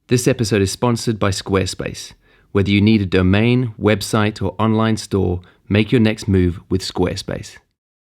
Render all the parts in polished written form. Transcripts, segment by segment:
This episode is sponsored by Squarespace. Whether you need a domain, website, or online store, make your next move with Squarespace.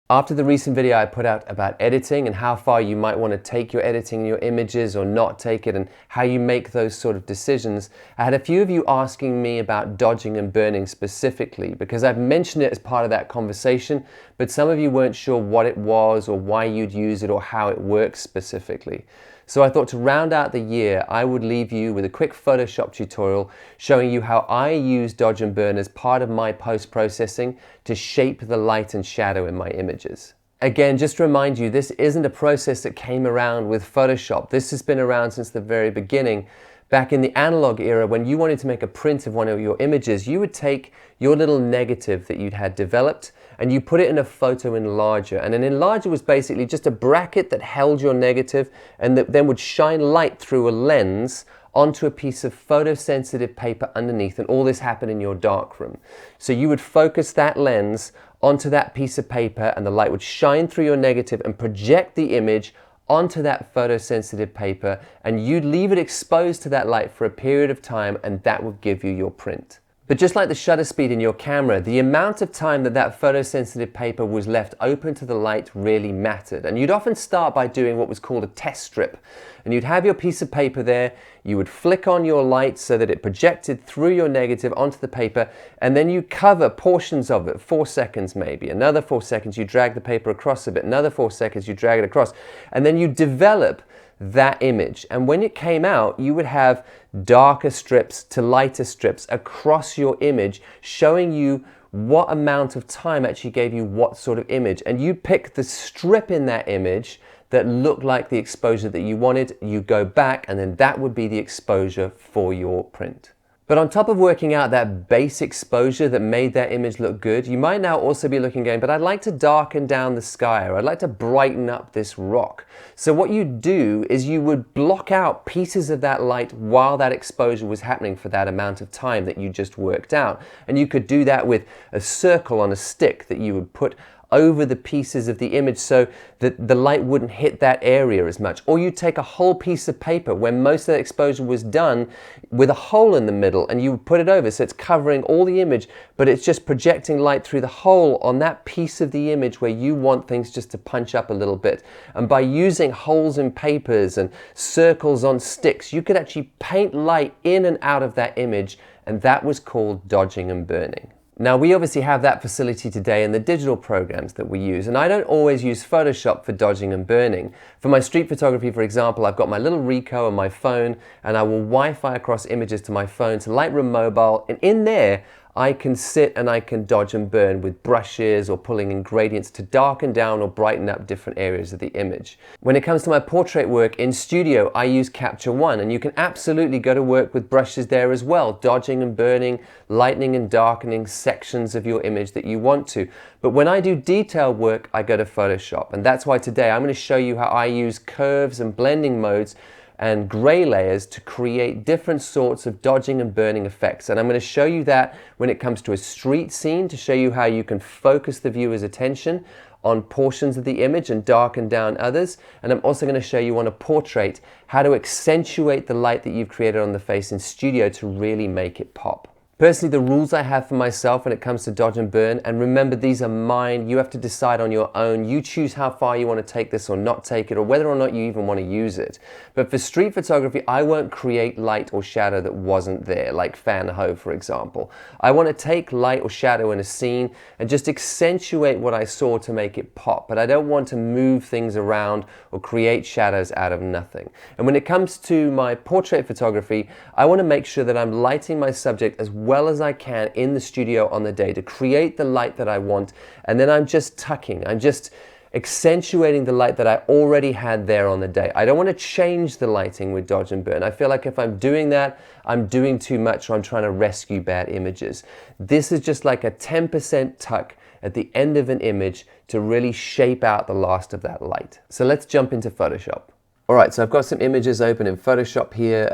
After the recent video I put out about editing and how far you might want to take your editing in your images or not take it and how you make those sort of decisions, I had a few of you asking me about dodging and burning specifically because I've mentioned it as part of that conversation, but some of you weren't sure what it was or why you'd use it or how it works specifically. So I thought to round out the year, I would leave you with a quick Photoshop tutorial showing you how I use dodge and burn as part of my post-processing to shape the light and shadow in my images. Again, just to remind you, this isn't a process that came around with Photoshop. This has been around since the very beginning. Back in the analog era, when you wanted to make a print of one of your images, you would take your little negative that you'd had developed and you put it in a photo enlarger. And an enlarger was basically just a bracket that held your negative and that then would shine light through a lens onto a piece of photosensitive paper underneath, and all this happened in your darkroom. So you would focus that lens onto that piece of paper and the light would shine through your negative and project the image onto that photosensitive paper, and you'd leave it exposed to that light for a period of time, and that would give you your print. But just like the shutter speed in your camera, the amount of time that photosensitive paper was left open to the light really mattered. And you'd often start by doing what was called a test strip. And you'd have your piece of paper there, you would flick on your light so that it projected through your negative onto the paper, and then you cover portions of it, 4 seconds maybe. Another 4 seconds, you drag the paper across a bit. Another 4 seconds, you drag it across. And then you develop that image, and when it came out you would have darker strips to lighter strips across your image showing you what amount of time actually gave you what sort of image, and you pick the strip in that image that looked like the exposure that you wanted, you go back, and then that would be the exposure for your print. But on top of working out that base exposure that made that image look good, you might now also be looking going, but I'd like to darken down the sky, or I'd like to brighten up this rock. So what you do is you would block out pieces of that light while that exposure was happening for that amount of time that you just worked out. And you could do that with a circle on a stick that you would put over the pieces of the image so that the light wouldn't hit that area as much. Or you take a whole piece of paper when most of that exposure was done with a hole in the middle, and you put it over so it's covering all the image, but it's just projecting light through the hole on that piece of the image where you want things just to punch up a little bit. And by using holes in papers and circles on sticks, you could actually paint light in and out of that image, and that was called dodging and burning. Now, we obviously have that facility today in the digital programs that we use, and I don't always use Photoshop for dodging and burning. For my street photography, for example, I've got my little Ricoh on my phone, and I will Wi-Fi across images to my phone to Lightroom Mobile, and in there, I can sit and I can dodge and burn with brushes or pulling in gradients to darken down or brighten up different areas of the image. When it comes to my portrait work in studio, I use Capture One, and you can absolutely go to work with brushes there as well, dodging and burning, lightening and darkening sections of your image that you want to. But when I do detail work, I go to Photoshop, and that's why today I'm going to show you how I use curves and blending modes and gray layers to create different sorts of dodging and burning effects. And I'm going to show you that when it comes to a street scene, to show you how you can focus the viewer's attention on portions of the image and darken down others. And I'm also going to show you on a portrait how to accentuate the light that you've created on the face in studio to really make it pop. Personally, the rules I have for myself when it comes to dodge and burn, and remember, these are mine, you have to decide on your own. You choose how far you want to take this or not take it, or whether or not you even want to use it. But for street photography, I won't create light or shadow that wasn't there, like Fan Ho, for example. I want to take light or shadow in a scene and just accentuate what I saw to make it pop, but I don't want to move things around or create shadows out of nothing. And when it comes to my portrait photography, I want to make sure that I'm lighting my subject as well as I can in the studio on the day to create the light that I want, and then I'm just tucking, I'm just accentuating the light that I already had there on the day. I don't want to change the lighting with dodge and burn. I feel like if I'm doing that, I'm doing too much, or I'm trying to rescue bad images. This is just like a 10% tuck at the end of an image to really shape out the last of that light. So let's jump into Photoshop. All right, so I've got some images open in Photoshop here,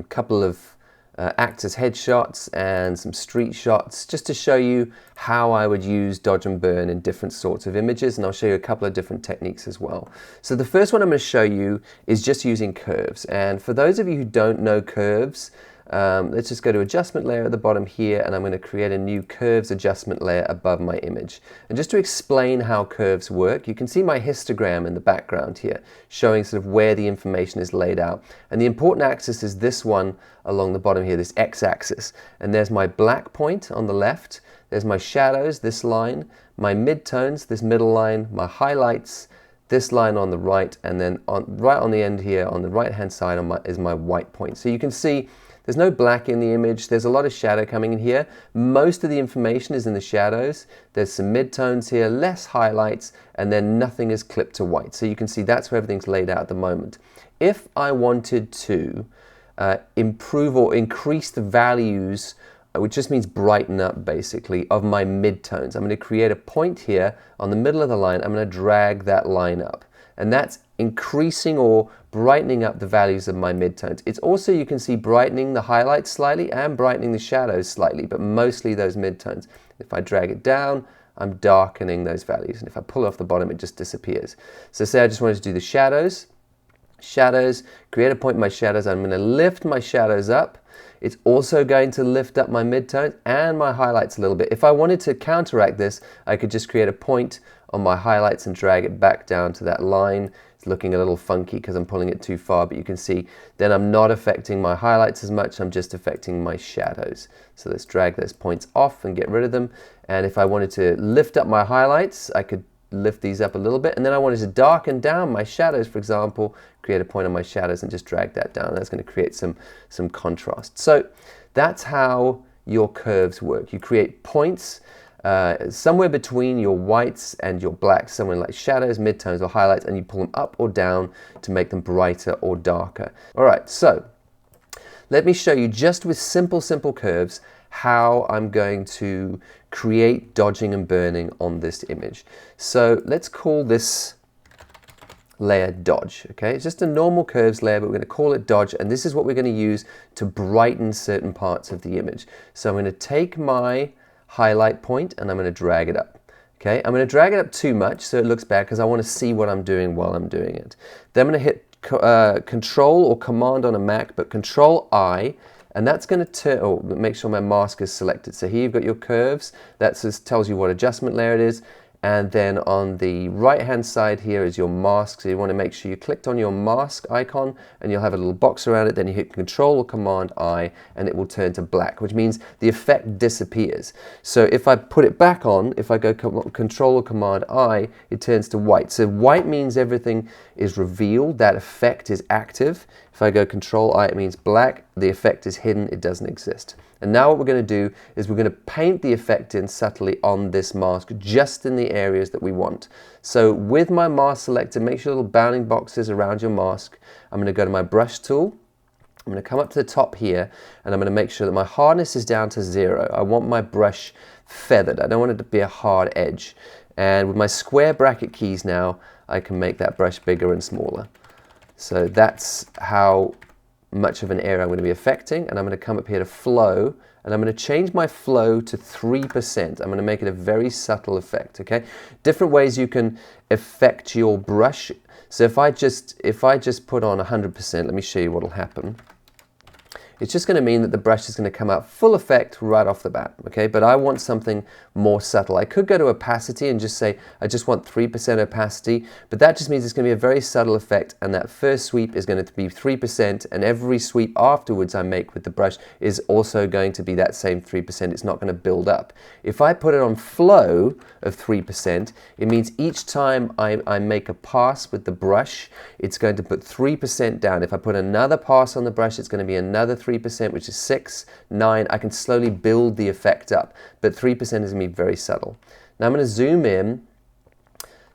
couple of act as headshots and some street shots, just to show you how I would use dodge and burn in different sorts of images, and I'll show you a couple of different techniques as well. So the first one I'm going to show you is just using curves, and for those of you who don't know curves, let's just go to adjustment layer at the bottom here, and I'm going to create a new curves adjustment layer above my image. And just to explain how curves work, you can see my histogram in the background here, showing sort of where the information is laid out. And the important axis is this one along the bottom here, this x-axis. And there's my black point on the left, there's my shadows, this line, my midtones, this middle line, my highlights, this line on the right, and then right on the end here, on the right-hand side is my white point. So you can see there's no black in the image, there's a lot of shadow coming in here. Most of the information is in the shadows. There's some midtones here, less highlights, and then nothing is clipped to white. So you can see that's where everything's laid out at the moment. If I wanted to improve or increase the values, which just means brighten up basically, of my midtones, I'm going to create a point here on the middle of the line. I'm going to drag that line up, and that's increasing or brightening up the values of my midtones. It's also, you can see, brightening the highlights slightly and brightening the shadows slightly, but mostly those midtones. If I drag it down, I'm darkening those values, and if I pull it off the bottom, it just disappears. So say I just wanted to do the shadows, create a point in my shadows. I'm going to lift my shadows up. It's also going to lift up my midtones and my highlights a little bit. If I wanted to counteract this, I could just create a point on my highlights and drag it back down to that line. It's looking a little funky because I'm pulling it too far, but you can see then I'm not affecting my highlights as much, I'm just affecting my shadows. So let's drag those points off and get rid of them. And if I wanted to lift up my highlights, I could lift these up a little bit, and then I wanted to darken down my shadows, for example, create a point on my shadows and just drag that down. That's going to create some contrast. So that's how your curves work. You create points somewhere between your whites and your blacks, somewhere like shadows, midtones, or highlights, and you pull them up or down to make them brighter or darker. All right, so let me show you just with simple curves how I'm going to create dodging and burning on this image. So let's call this layer dodge. Okay, it's just a normal curves layer, but we're going to call it dodge, and this is what we're going to use to brighten certain parts of the image. So I'm going to take my highlight point and I'm going to drag it up. Okay, I'm going to drag it up too much so it looks bad because I want to see what I'm doing while I'm doing it. Then I'm going to hit Control or Command on a Mac, but Control I, and that's going to turn, oh, make sure my mask is selected. So here you've got your curves, that just tells you what adjustment layer it is. And then on the right hand side here is your mask. So you want to make sure you clicked on your mask icon and you'll have a little box around it. Then you hit Control or Command I and it will turn to black, which means the effect disappears. So if I put it back on, if I go Control or Command I, it turns to white. So white means everything is revealed, that effect is active. If I go Control I, it means black, the effect is hidden, it doesn't exist. And now what we're going to do is we're going to paint the effect in subtly on this mask, just in the areas that we want. So with my mask selected, make sure little bounding boxes around your mask. I'm going to go to my brush tool. I'm going to come up to the top here and I'm going to make sure that my hardness is down to 0. I want my brush feathered. I don't want it to be a hard edge. And with my square bracket keys now, I can make that brush bigger and smaller. So that's how much of an area I'm going to be affecting, and I'm going to come up here to flow, and I'm going to change my flow to 3%. I'm going to make it a very subtle effect, okay? Different ways you can affect your brush. So if I just put on 100%, let me show you what will happen. It's just going to mean that the brush is going to come out full effect right off the bat, okay? But I want something more subtle. I could go to opacity and just say, I just want 3% opacity, but that just means it's going to be a very subtle effect, and that first sweep is going to be 3%, and every sweep afterwards I make with the brush is also going to be that same 3%. It's not going to build up. If I put it on flow of 3%, it means each time I make a pass with the brush, it's going to put 3% down. If I put another pass on the brush, it's going to be another 3%, which is 6, 9. I can slowly build the effect up, but 3% is going to be very subtle. Now I'm going to zoom in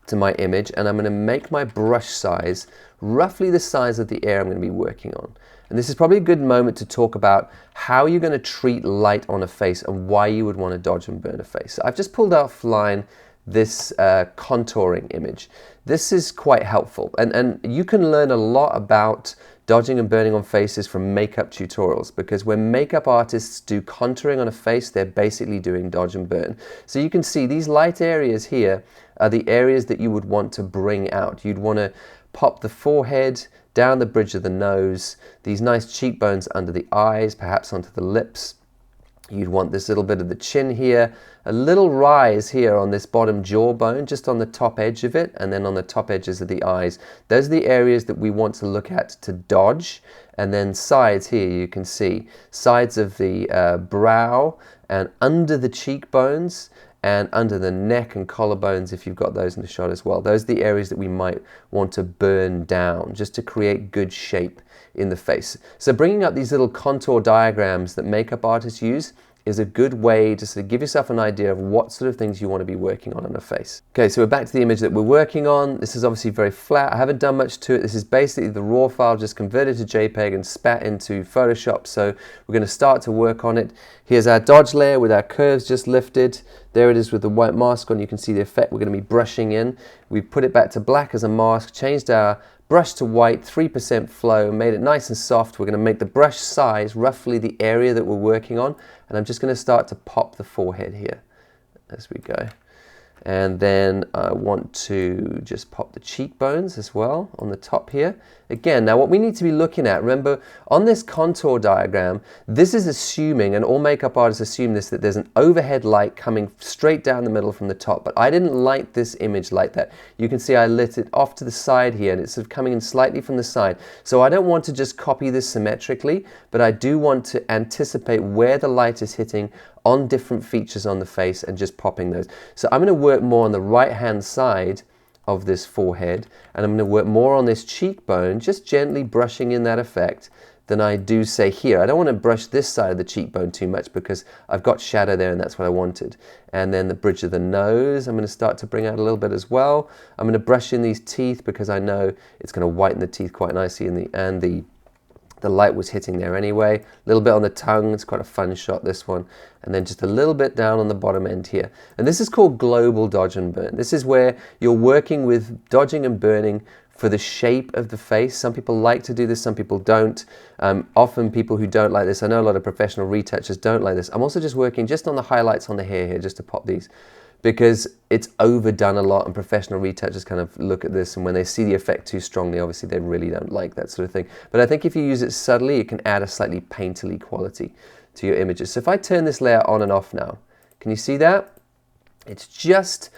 to my image and I'm going to make my brush size roughly the size of the area I'm going to be working on. And this is probably a good moment to talk about how you're going to treat light on a face and why you would want to dodge and burn a face. So I've just pulled offline this contouring image. This is quite helpful, and you can learn a lot about dodging and burning on faces from makeup tutorials, because when makeup artists do contouring on a face, they're basically doing dodge and burn. So you can see these light areas here are the areas that you would want to bring out. You'd want to pop the forehead, down the bridge of the nose, these nice cheekbones under the eyes, perhaps onto the lips. You'd want this little bit of the chin here, a little rise here on this bottom jawbone, just on the top edge of it, and then on the top edges of the eyes. Those are the areas that we want to look at to dodge. And then sides here, you can see sides of the brow and under the cheekbones and under the neck and collarbones, if you've got those in the shot as well. Those are the areas that we might want to burn down just to create good shape in the face. So bringing up these little contour diagrams that makeup artists use is a good way to sort of give yourself an idea of what sort of things you want to be working on a face. Okay, so we're back to the image that we're working on. This is obviously very flat. I haven't done much to it. This is basically the raw file just converted to JPEG and spat into Photoshop. So we're going to start to work on it. Here's our dodge layer with our curves just lifted. There it is with the white mask on. You can see the effect we're going to be brushing in. We've put it back to black as a mask, changed our brush to white, 3% flow, made it nice and soft. We're going to make the brush size roughly the area that we're working on. And I'm just going to start to pop the forehead here as we go. And then I want to just pop the cheekbones as well on the top here. Again, now what we need to be looking at, remember on this contour diagram, this is assuming, and all makeup artists assume this, that there's an overhead light coming straight down the middle from the top. But I didn't light this image like that. You can see I lit it off to the side here, and it's sort of coming in slightly from the side. So I don't want to just copy this symmetrically, but I do want to anticipate where the light is hitting on different features on the face and just popping those. So I'm going to work more on the right hand side of this forehead, and I'm going to work more on this cheekbone, just gently brushing in that effect than I do say here. I don't want to brush this side of the cheekbone too much because I've got shadow there and that's what I wanted. And then the bridge of the nose, I'm going to start to bring out a little bit as well. I'm going to brush in these teeth because I know it's going to whiten the teeth quite nicely, and the light was hitting there anyway. A little bit on the tongue, it's quite a fun shot, this one. And then just a little bit down on the bottom end here. And this is called global dodge and burn. This is where you're working with dodging and burning for the shape of the face. Some people like to do this, some people don't. Often people who don't like this, I know a lot of professional retouchers don't like this. I'm also just working just on the highlights on the hair here, just to pop these, because it's overdone a lot and professional retouchers kind of look at this, and when they see the effect too strongly, obviously they really don't like that sort of thing. But I think if you use it subtly, it can add a slightly painterly quality to your images. So if I turn this layer on and off now, can you see that? It's just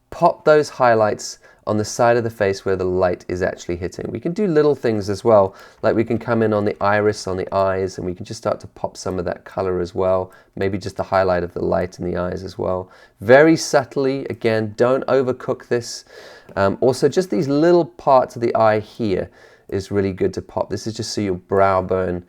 pop those highlights on the side of the face where the light is actually hitting. We can do little things as well, like we can come in on the iris, on the eyes, and we can just start to pop some of that color as well. Maybe just the highlight of the light in the eyes as well. Very subtly, again, don't overcook this. Also, just these little parts of the eye here is really good to pop. This is just so your brow bone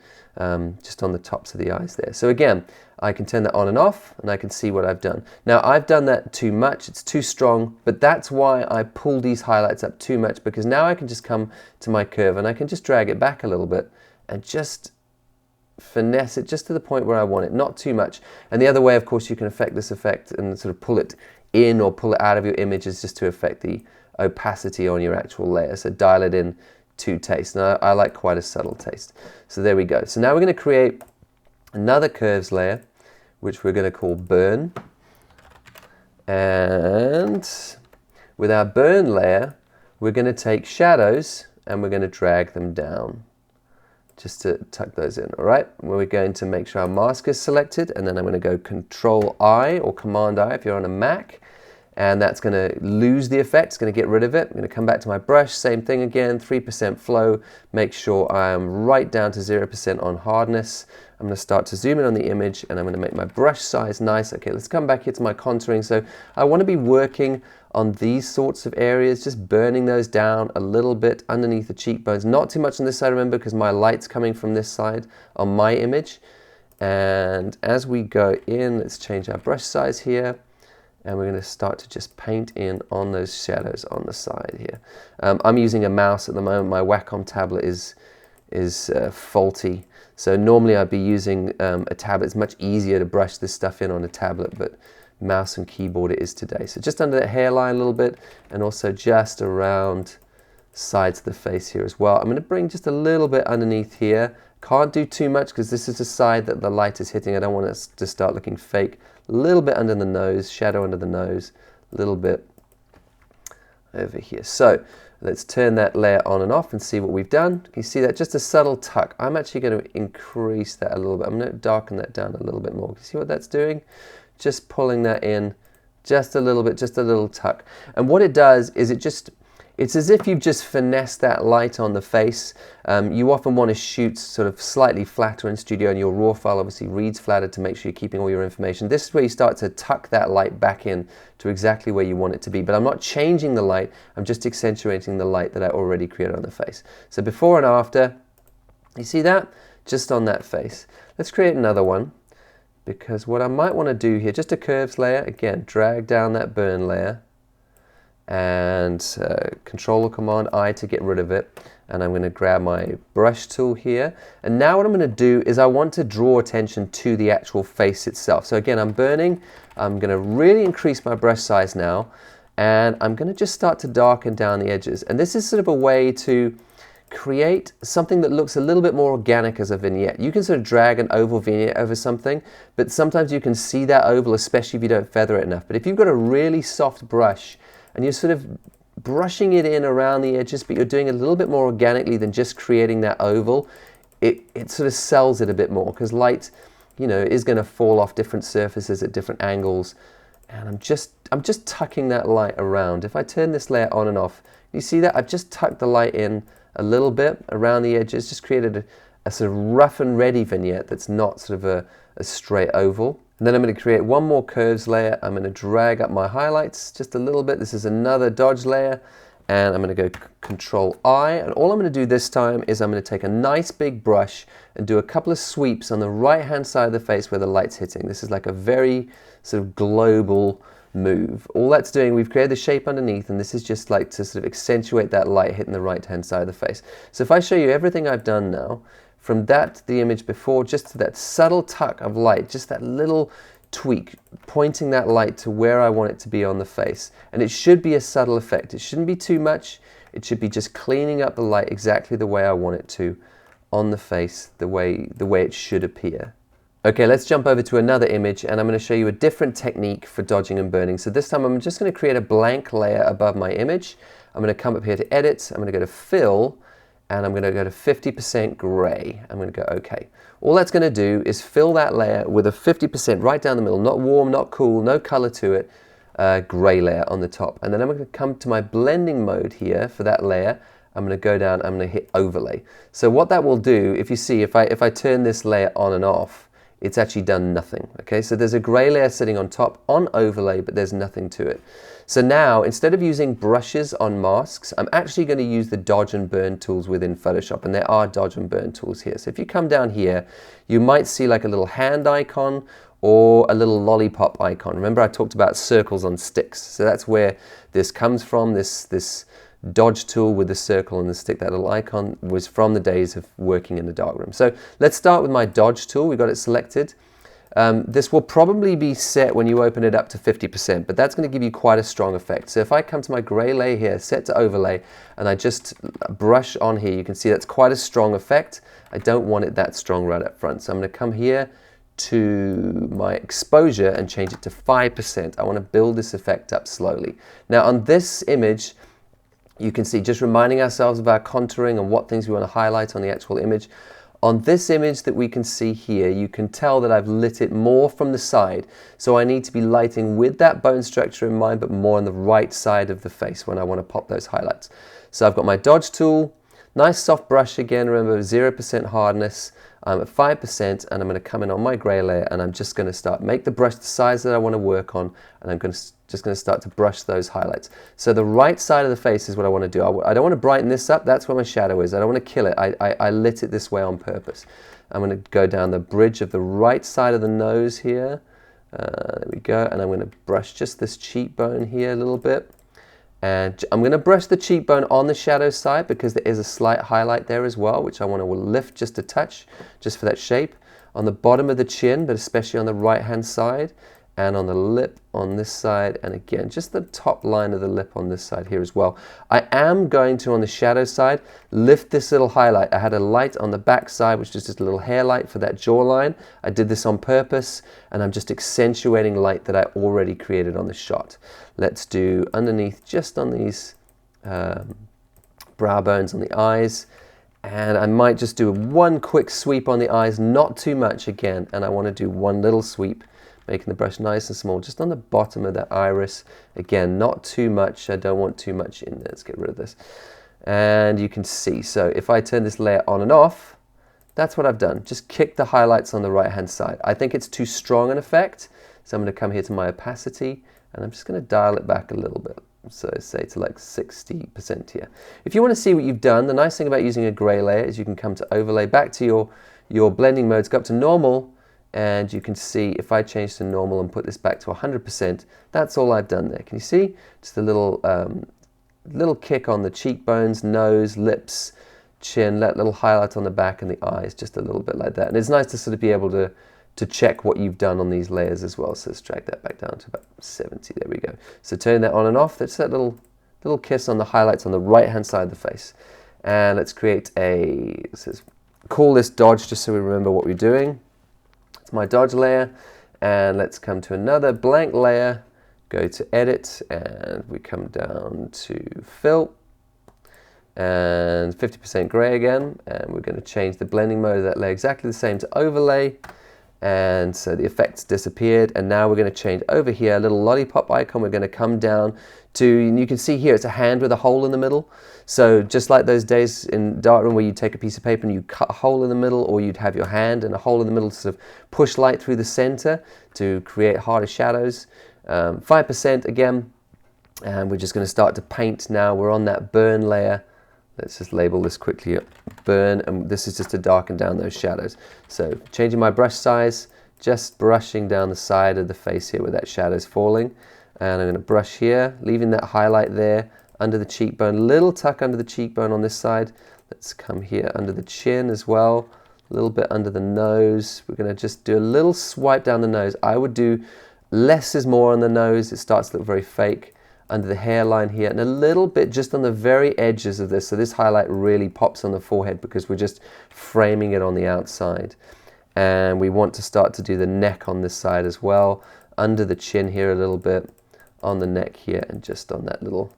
just on the tops of the eyes there. So again, I can turn that on and off, and I can see what I've done. Now, I've done that too much, it's too strong, but that's why I pull these highlights up too much, because now I can just come to my curve and I can just drag it back a little bit and just finesse it just to the point where I want it, not too much. And the other way, of course, you can affect this effect and sort of pull it in or pull it out of your image is just to affect the opacity on your actual layer. So dial it in to taste. Now, I like quite a subtle taste. So there we go. So now we're going to create another curves layer, which we're going to call burn. And with our burn layer, we're going to take shadows and we're going to drag them down just to tuck those in. All right, we're going to make sure our mask is selected, and then I'm going to go Control I or Command I if you're on a Mac, and that's going to lose the effect. It's going to get rid of it. I'm going to come back to my brush, same thing again, 3% flow, make sure I'm right down to 0% on hardness. I'm going to start to zoom in on the image, and I'm going to make my brush size nice. Okay, let's come back here to my contouring. So I want to be working on these sorts of areas, just burning those down a little bit underneath the cheekbones. Not too much on this side, remember, because my light's coming from this side on my image. And as we go in, let's change our brush size here. And we're going to start to just paint in on those shadows on the side here. I'm using a mouse at the moment. My Wacom tablet is faulty. So normally I'd be using a tablet. It's much easier to brush this stuff in on a tablet, but mouse and keyboard it is today. So just under the hairline a little bit, and also just around sides of the face here as well. I'm going to bring just a little bit underneath here. Can't do too much because this is the side that the light is hitting. I don't want it to start looking fake. A little bit under the nose, shadow under the nose, a little bit over here. So let's turn that layer on and off and see what we've done. Can you see that? Just a subtle tuck. I'm actually going to increase that a little bit. I'm going to darken that down a little bit more. Can you see what that's doing? Just pulling that in just a little bit, just a little tuck. And what it does is it's as if you've just finessed that light on the face. You often want to shoot sort of slightly flatter in studio, and your raw file obviously reads flatter to make sure you're keeping all your information. This is where you start to tuck that light back in to exactly where you want it to be. But I'm not changing the light, I'm just accentuating the light that I already created on the face. So before and after, you see that? Just on that face. Let's create another one, because what I might want to do here, just a curves layer, again, drag down that burn layer, and Control or Command I to get rid of it, and I'm going to grab my brush tool here, and now what I'm going to do is I want to draw attention to the actual face itself. So again, I'm burning, I'm going to really increase my brush size now, and I'm going to just start to darken down the edges, and this is sort of a way to create something that looks a little bit more organic as a vignette. You can sort of drag an oval vignette over something, but sometimes you can see that oval, especially if you don't feather it enough. But if you've got a really soft brush and you're sort of brushing it in around the edges, but you're doing it a little bit more organically than just creating that oval, it sort of sells it a bit more, because light, you know, is going to fall off different surfaces at different angles. And I'm just tucking that light around. If I turn this layer on and off, you see that? I've just tucked the light in a little bit around the edges, just created a sort of rough and ready vignette that's not sort of a straight oval. And then I'm going to create one more curves layer. I'm going to drag up my highlights just a little bit. This is another dodge layer, and I'm going to go Control I, and all I'm going to do this time is I'm going to take a nice big brush and do a couple of sweeps on the right hand side of the face where the light's hitting. This is like a very sort of global move. All that's doing, we've created the shape underneath, and this is just like to sort of accentuate that light hitting the right hand side of the face. So if I show you everything I've done now, from that, the image before, just to that subtle tuck of light, just that little tweak, pointing that light to where I want it to be on the face. And it should be a subtle effect. It shouldn't be too much. It should be just cleaning up the light exactly the way I want it to on the face, the way it should appear. Okay, let's jump over to another image, and I'm going to show you a different technique for dodging and burning. So this time I'm just going to create a blank layer above my image. I'm going to come up here to Edit, I'm going to go to Fill, and I'm going to go to 50% gray. I'm going to go OK. All that's going to do is fill that layer with a 50% right down the middle, not warm, not cool, no color to it, gray layer on the top. And then I'm going to come to my blending mode here for that layer. I'm going to go down, I'm going to hit Overlay. So what that will do, if you see, if I turn this layer on and off, it's actually done nothing. Okay, so there's a gray layer sitting on top on overlay, but there's nothing to it. So now, instead of using brushes on masks, I'm actually going to use the dodge and burn tools within Photoshop, and there are dodge and burn tools here. So if you come down here, you might see like a little hand icon or a little lollipop icon. Remember I talked about circles on sticks. So that's where this comes from, this dodge tool with the circle and the stick. That little icon was from the days of working in the darkroom. So let's start with my dodge tool. We've got it selected. This will probably be set when you open it up to 50%, but that's going to give you quite a strong effect. So if I come to my gray layer here, set to overlay, and I just brush on here, you can see that's quite a strong effect. I don't want it that strong right up front. So I'm going to come here to my exposure and change it to 5%. I want to build this effect up slowly. Now on this image, you can see, just reminding ourselves of our contouring and what things we want to highlight on the actual image. On this image that we can see here, you can tell that I've lit it more from the side. So I need to be lighting with that bone structure in mind, but more on the right side of the face when I want to pop those highlights. So I've got my dodge tool, nice soft brush again, remember 0% hardness. I'm at 5%, and I'm going to come in on my gray layer, and I'm just going to start, make the brush the size that I want to work on, and I'm just going to start to brush those highlights. So the right side of the face is what I want to do. I don't want to brighten this up, that's where my shadow is. I don't want to kill it. I lit it this way on purpose. I'm going to go down the bridge of the right side of the nose here. There we go, and I'm going to brush just this cheekbone here a little bit. And I'm going to brush the cheekbone on the shadow side because there is a slight highlight there as well, which I want to lift just a touch, just for that shape. On the bottom of the chin, but especially on the right hand side. and on the lip on this side, and again, just the top line of the lip on this side here as well. I am going to, on the shadow side, lift this little highlight. I had a light on the back side, which is just a little hair light for that jawline. I did this on purpose, and I'm just accentuating light that I already created on the shot. Let's do underneath, just on these brow bones on the eyes. And I might just do one quick sweep on the eyes, not too much again, and I want to do one little sweep, making the brush nice and small, just on the bottom of that iris. Again, not too much. I don't want too much in there. Let's get rid of this. And you can see, so if I turn this layer on and off, that's what I've done. Just kick the highlights on the right-hand side. I think it's too strong an effect, so I'm going to come here to my opacity, and I'm just going to dial it back a little bit. So say to like 60% here. If you want to see what you've done, the nice thing about using a gray layer is you can come to overlay, back to your blending modes, go up to normal, and you can see if I change to normal and put this back to 100%, that's all I've done there. Can you see? Just a little little kick on the cheekbones, nose, lips, chin, that little highlight on the back and the eyes, just a little bit like that. And it's nice to sort of be able to check what you've done on these layers as well. So let's drag that back down to about 70. There we go. So turn that on and off. That's that little kiss on the highlights on the right-hand side of the face. And let's create call this dodge just so we remember what we're doing. It's my dodge layer. And let's come to another blank layer, go to edit, and we come down to fill. And 50% gray again. And we're going to change the blending mode of that layer exactly the same to overlay. And so the effects disappeared, and now we're going to change over here, a little lollipop icon. We're going to come down to, and you can see here it's a hand with a hole in the middle. So just like those days in darkroom where you take a piece of paper and you cut a hole in the middle, or you'd have your hand and a hole in the middle to sort of push light through the center to create harder shadows. 5% again, and we're just going to start to paint now. We're on that burn layer. Let's just label this quickly, burn, and this is just to darken down those shadows. So changing my brush size, just brushing down the side of the face here where that shadow's falling. And I'm going to brush here, leaving that highlight there under the cheekbone, little tuck under the cheekbone on this side. Let's come here under the chin as well, a little bit under the nose. We're going to just do a little swipe down the nose. I would do less is more on the nose. It starts to look very fake. Under the hairline here, and a little bit just on the very edges of this. So this highlight really pops on the forehead because we're just framing it on the outside. And we want to start to do the neck on this side as well, under the chin here a little bit, on the neck here, and just on that little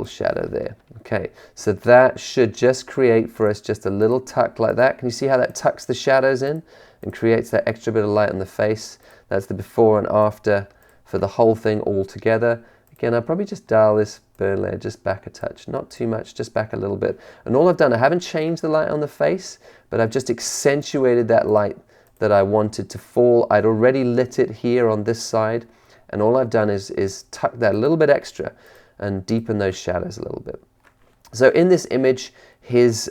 shadow there. Okay, so that should just create for us just a little tuck like that. Can you see how that tucks the shadows in and creates that extra bit of light on the face? That's the before and after for the whole thing all together. Again, I'll probably just dial this burn layer just back a touch, not too much, just back a little bit. And all I've done, I haven't changed the light on the face, but I've just accentuated that light that I wanted to fall. I'd already lit it here on this side, and all I've done is tuck that a little bit extra and deepen those shadows a little bit. So in this image, his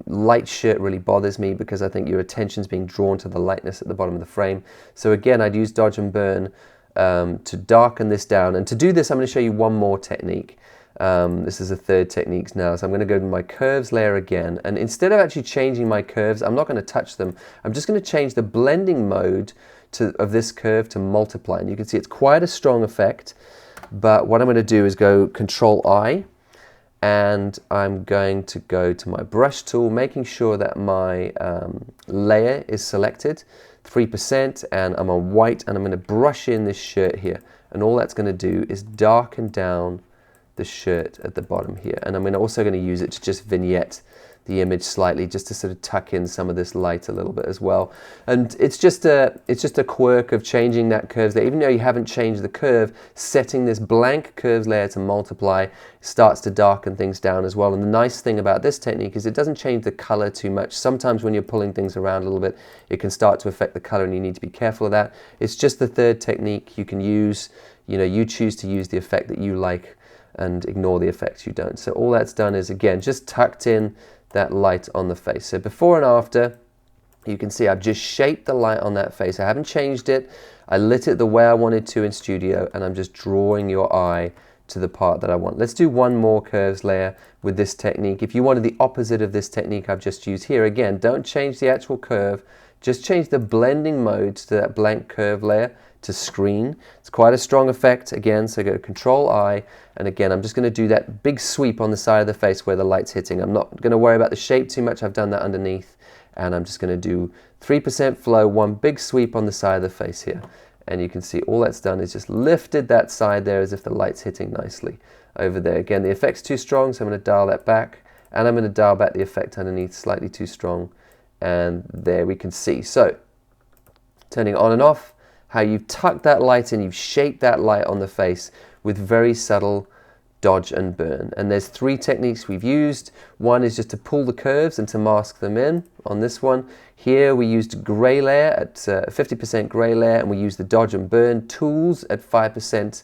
light shirt really bothers me because I think your attention's being drawn to the lightness at the bottom of the frame. So again, I'd use dodge and burn to darken this down. And to do this, I'm going to show you one more technique. This is the third technique now. So I'm going to go to my curves layer again. And instead of actually changing my curves, I'm not going to touch them. I'm just going to change the blending mode of this curve to multiply. And you can see it's quite a strong effect. But what I'm going to do is go Control I. And I'm going to go to my brush tool, making sure that my layer is selected. 3%, and I'm on white, and I'm going to brush in this shirt here, and all that's going to do is darken down the shirt at the bottom here. And I'm also going to use it to just vignette the image slightly, just to sort of tuck in some of this light a little bit as well. And it's just a quirk of changing that curves there. Even though you haven't changed the curve, setting this blank curves layer to multiply starts to darken things down as well. And the nice thing about this technique is it doesn't change the color too much. Sometimes when you're pulling things around a little bit, it can start to affect the color, and you need to be careful of that. It's just the third technique you can use. You choose to use the effect that you like and ignore the effects you don't. So all that's done is, again, just tucked in that light on the face. So before and after, you can see I've just shaped the light on that face. I haven't changed it. I lit it the way I wanted to in studio, and I'm just drawing your eye to the part that I want. Let's do one more curves layer with this technique. If you wanted the opposite of this technique I've just used here, again, don't change the actual curve. Just change the blending mode to that blank curve layer. to screen. It's quite a strong effect again, so go Control I, and again I'm just going to do that big sweep on the side of the face where the light's hitting. I'm not going to worry about the shape too much, I've done that underneath, and I'm just going to do 3% flow, one big sweep on the side of the face here. And you can see all that's done is just lifted that side there as if the light's hitting nicely over there. Again, the effect's too strong, so I'm going to dial that back, and I'm going to dial back the effect underneath, slightly too strong, and there we can see. So, turning on and off, how you've tucked that light in, you've shaped that light on the face with very subtle dodge and burn. And there's 3 techniques we've used. One is just to pull the curves and to mask them in on this one. Here we used gray layer at 50% gray layer, and we used the dodge and burn tools at 5%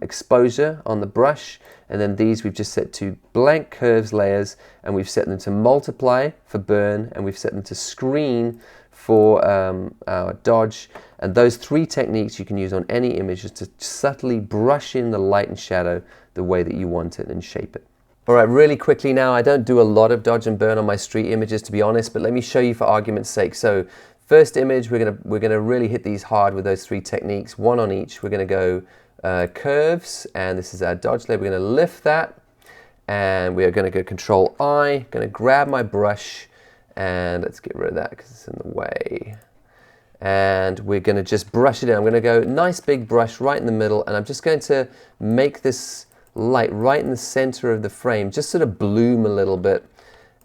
exposure on the brush. And then these we've just set to blank curves layers, and we've set them to multiply for burn, and we've set them to screen for our dodge. And those 3 techniques you can use on any image just to subtly brush in the light and shadow the way that you want it and shape it. All right, really quickly now, I don't do a lot of dodge and burn on my street images, to be honest, but let me show you for argument's sake. So first image, we're gonna really hit these hard with those 3 techniques, one on each. We're gonna go curves, and this is our dodge layer. We're gonna lift that, and we are gonna go Control I, gonna grab my brush, and let's get rid of that because it's in the way. And we're going to just brush it in. I'm going to go nice big brush right in the middle, and I'm just going to make this light right in the center of the frame just sort of bloom a little bit,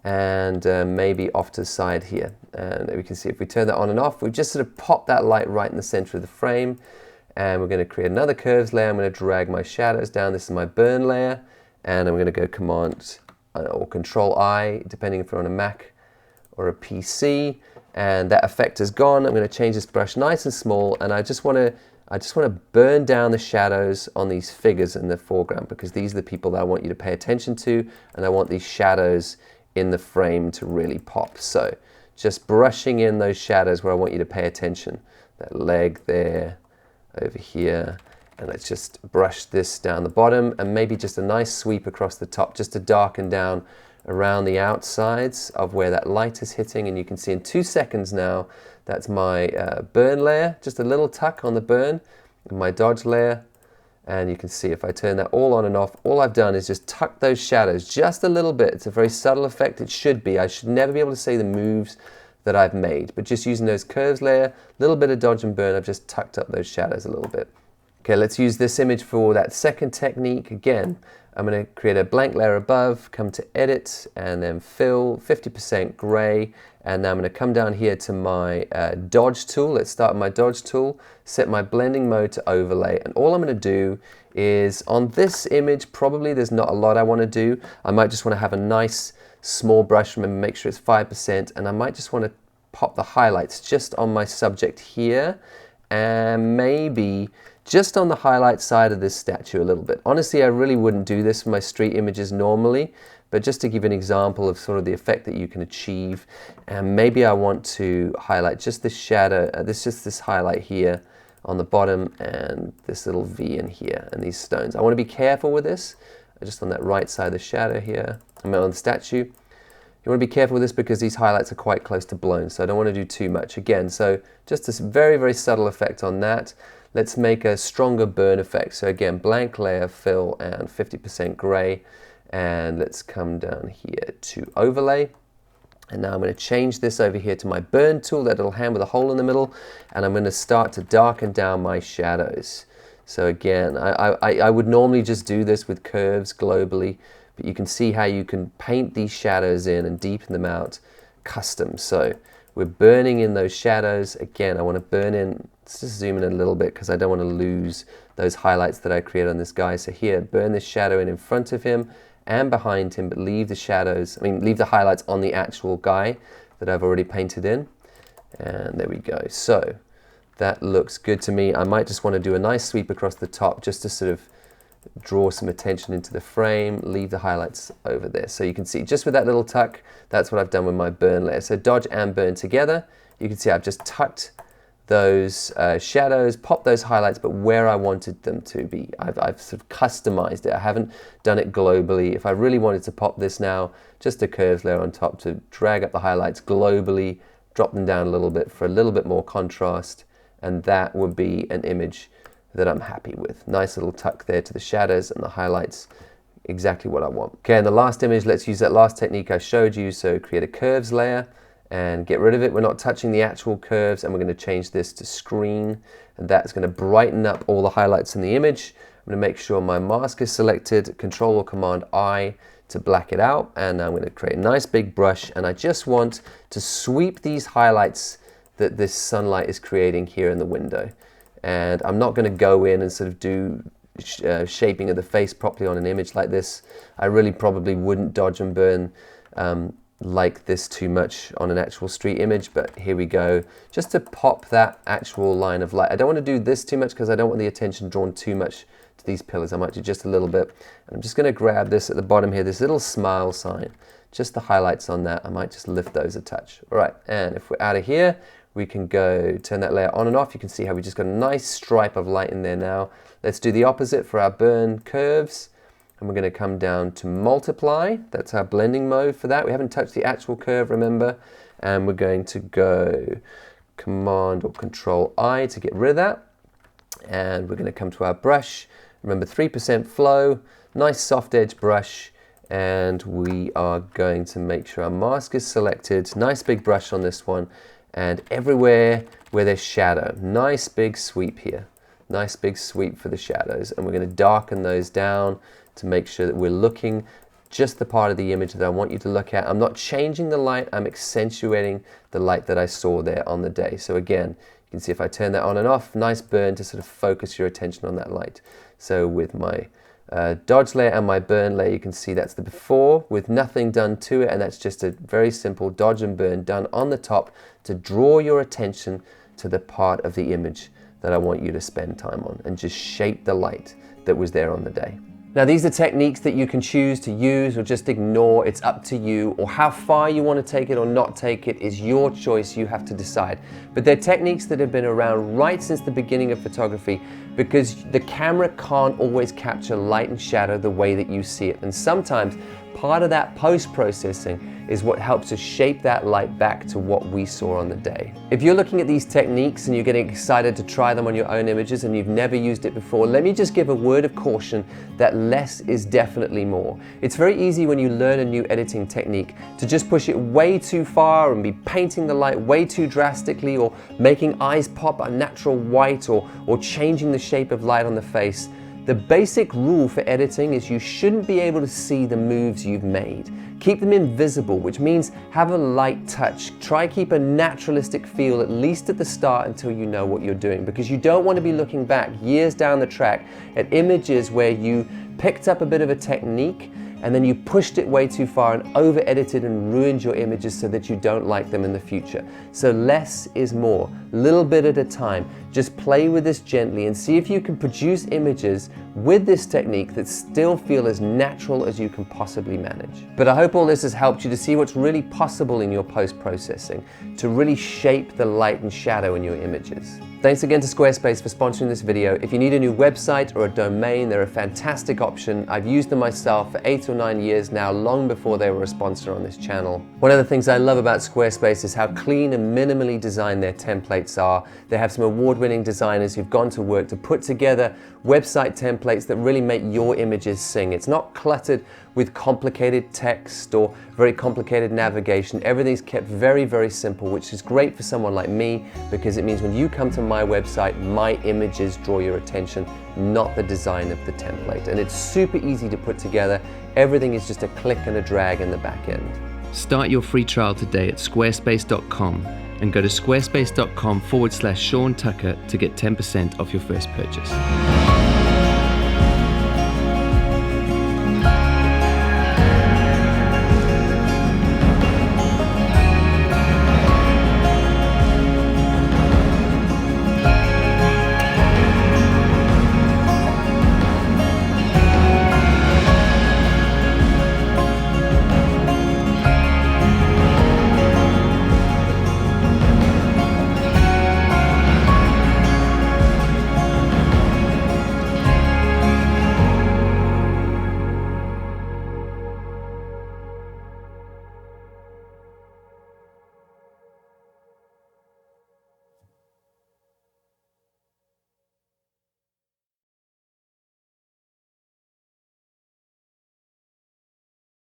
and maybe off to the side here. And we can see if we turn that on and off, we've just sort of popped that light right in the center of the frame. And we're going to create another curves layer. I'm going to drag my shadows down. This is my burn layer, and I'm going to go Command or Control I, depending if you're on a Mac or a PC. And that effect is gone. I'm going to change this brush nice and small, and I just want to burn down the shadows on these figures in the foreground, because these are the people that I want you to pay attention to, and I want these shadows in the frame to really pop. So just brushing in those shadows where I want you to pay attention. That leg there, over here, and let's just brush this down the bottom, and maybe just a nice sweep across the top just to darken down around the outsides of where that light is hitting. And you can see in 2 seconds now, that's my burn layer, just a little tuck on the burn, and my dodge layer. And you can see if I turn that all on and off, all I've done is just tuck those shadows just a little bit. It's a very subtle effect. It should be. I should never be able to say the moves that I've made, but just using those curves layer, a little bit of dodge and burn, I've just tucked up those shadows a little bit. Okay, let's use this image for that second technique. Again, I'm going to create a blank layer above, come to Edit, and then Fill, 50% gray, and now I'm going to come down here to my Dodge tool. Let's start with my Dodge tool, set my blending mode to Overlay, and all I'm going to do is, on this image, probably there's not a lot I want to do. I might just want to have a nice small brush, remember, make sure it's 5%, and I might just want to pop the highlights just on my subject here, and maybe just on the highlight side of this statue a little bit. Honestly, I really wouldn't do this for my street images normally, but just to give an example of sort of the effect that you can achieve, and maybe I want to highlight just this shadow, this highlight here on the bottom, and this little V in here, and these stones. I want to be careful with this, just on that right side of the shadow here, I'm on the statue. You want to be careful with this because these highlights are quite close to blown, so I don't want to do too much. Again, so just this very, very subtle effect on that. Let's make a stronger burn effect. So again, blank layer, fill, and 50% gray. And let's come down here to Overlay. And now I'm going to change this over here to my burn tool, that little hand with a hole in the middle. And I'm going to start to darken down my shadows. So again, I would normally just do this with curves globally, but you can see how you can paint these shadows in and deepen them out custom. So we're burning in those shadows. Again, I want to burn in, let's just zoom in a little bit because I don't want to lose those highlights that I created on this guy. So here, burn this shadow in front of him and behind him, but leave the shadows, leave the highlights on the actual guy that I've already painted in. And there we go. So that looks good to me. I might just want to do a nice sweep across the top just to sort of draw some attention into the frame, leave the highlights over there. So you can see just with that little tuck, that's what I've done with my burn layer. So dodge and burn together. You can see I've just tucked those shadows, popped those highlights, but where I wanted them to be. I've sort of customized it. I haven't done it globally. If I really wanted to pop this now, just a curves layer on top to drag up the highlights globally, drop them down a little bit for a little bit more contrast, and that would be an image that I'm happy with. Nice little tuck there to the shadows and the highlights, exactly what I want. Okay, and the last image, let's use that last technique I showed you. So create a curves layer and get rid of it. We're not touching the actual curves, and we're going to change this to screen, and that's going to brighten up all the highlights in the image. I'm going to make sure my mask is selected, Control or Command I to black it out, and I'm going to create a nice big brush, and I just want to sweep these highlights that this sunlight is creating here in the window. And I'm not going to go in and sort of do shaping of the face properly on an image like this. I really probably wouldn't dodge and burn like this too much on an actual street image, but here we go. Just to pop that actual line of light. I don't want to do this too much because I don't want the attention drawn too much to these pillars. I might do just a little bit. And I'm just going to grab this at the bottom here, this little smile sign, just the highlights on that. I might just lift those a touch. All right, and if we're out of here, we can go turn that layer on and off. You can see how we just got a nice stripe of light in there now. Let's do the opposite for our burn curves. And we're going to come down to multiply. That's our blending mode for that. We haven't touched the actual curve, remember? And we're going to go Command or Control I to get rid of that. And we're going to come to our brush. Remember, 3% flow, nice soft edge brush. And we are going to make sure our mask is selected. Nice big brush on this one. And everywhere where there's shadow, nice big sweep here. Nice big sweep for the shadows. And we're going to darken those down to make sure that we're looking just the part of the image that I want you to look at. I'm not changing the light, I'm accentuating the light that I saw there on the day. So again, you can see if I turn that on and off, nice burn to sort of focus your attention on that light. So with my dodge layer and my burn layer, you can see that's the before with nothing done to it, and that's just a very simple dodge and burn done on the top to draw your attention to the part of the image that I want you to spend time on and just shape the light that was there on the day. Now, these are techniques that you can choose to use or just ignore. It's up to you, or how far you want to take it or not take it is your choice. You have to decide. But they're techniques that have been around right since the beginning of photography, because the camera can't always capture light and shadow the way that you see it. And sometimes part of that post-processing is what helps to shape that light back to what we saw on the day. If you're looking at these techniques and you're getting excited to try them on your own images and you've never used it before, let me just give a word of caution that less is definitely more. It's very easy when you learn a new editing technique to just push it way too far and be painting the light way too drastically, or making eyes pop unnatural white, or changing the shape of light on the face. The basic rule for editing is you shouldn't be able to see the moves you've made. Keep them invisible, which means have a light touch. Try keep a naturalistic feel, at least at the start, until you know what you're doing, because you don't want to be looking back years down the track at images where you picked up a bit of a technique and then you pushed it way too far and over-edited and ruined your images so that you don't like them in the future. So less is more, little bit at a time. Just play with this gently and see if you can produce images with this technique that still feel as natural as you can possibly manage. But I hope all this has helped you to see what's really possible in your post-processing, to really shape the light and shadow in your images. Thanks again to Squarespace for sponsoring this video. If you need a new website or a domain, they're a fantastic option. I've used them myself for 8 or 9 years now, long before they were a sponsor on this channel. One of the things I love about Squarespace is how clean and minimally designed their templates are. They have some award-winning designers who've gone to work to put together website templates that really make your images sing. It's not cluttered with complicated text or very complicated navigation. Everything's kept very, very simple, which is great for someone like me, because it means when you come to my website, my images draw your attention, not the design of the template. And it's super easy to put together. Everything is just a click and a drag in the back end. Start your free trial today at squarespace.com and go to squarespace.com/Sean Tucker to get 10% off your first purchase.